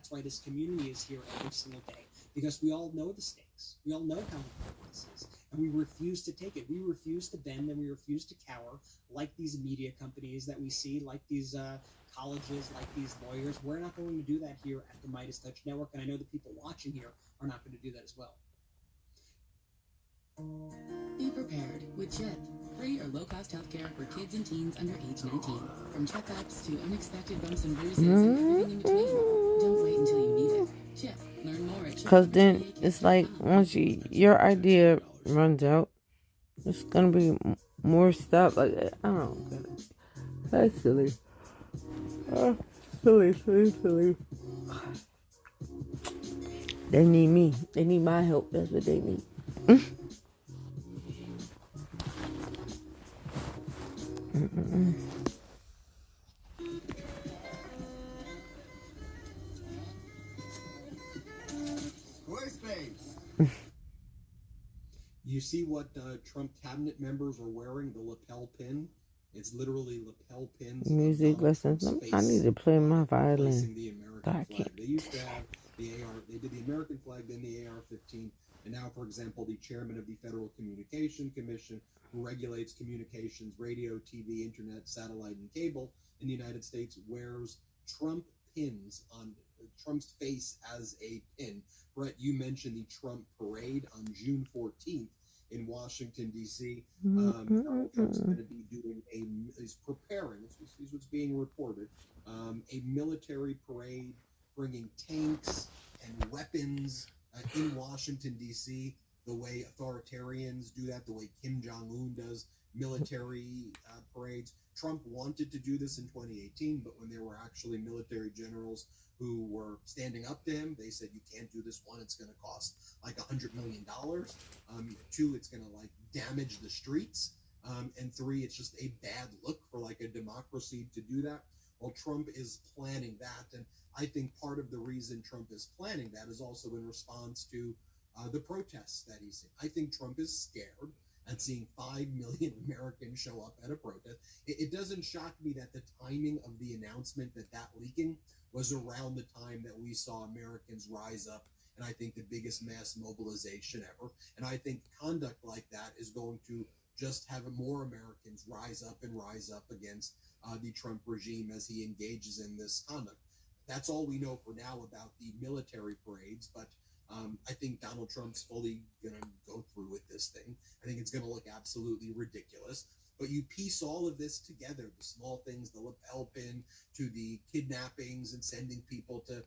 That's why this community is here every single day, because we all know the stakes. We all know how important this is. And we refuse to take it. We refuse to bend, and we refuse to cower like these media companies that we see, like these colleges, like these lawyers. We're not going to do that here at the Midas Touch Network, and I know the people watching here are not going to do that as well. Be prepared with CHIP. Free or low-cost healthcare for kids and teens under age 19. From checkups to unexpected bumps and bruises and everything in between. Don't wait until you need it. CHIP. Learn more at CHIP. Because then it's like once your idea runs out, it's going to be more stuff. Like, I don't get it. That's silly. Silly. They need me. They need my help. That's what they need. You see what Trump cabinet members are wearing? The lapel pin. It's literally lapel pins. Music lessons. I need to play my violin. The American flag. They used to have the AR. They did the American flag, then the AR-15, and now, for example, the chairman of the Federal Communication Commission, who regulates communications, radio, TV, internet, satellite, and cable in the United States, wears Trump pins on Trump's face as a pin. Brett, you mentioned the Trump parade on June 14th in Washington, D.C. Donald Trump's going to be doing he's preparing, this is what's being reported, a military parade bringing tanks and weapons in Washington, D.C., the way authoritarians do that, the way Kim Jong-un does military parades. Trump wanted to do this in 2018, but when there were actually military generals who were standing up to him, they said, you can't do this. One, it's going to cost like $100 million. Two, it's going to like damage the streets. And three, it's just a bad look for like a democracy to do that. Well, Trump is planning that. And I think part of the reason Trump is planning that is also in response to the protests that he's seeing. I think Trump is scared at seeing 5 million Americans show up at a protest. It doesn't shock me that the timing of the announcement that leaking was around the time that we saw Americans rise up, and I think the biggest mass mobilization ever. And I think conduct like that is going to just have more Americans rise up against the Trump regime as he engages in this conduct. That's all we know for now about the military parades, but I think Donald Trump's fully going to go through with this thing. I think it's going to look absolutely ridiculous. But you piece all of this together, the small things, the lapel pin, to the kidnappings and sending people to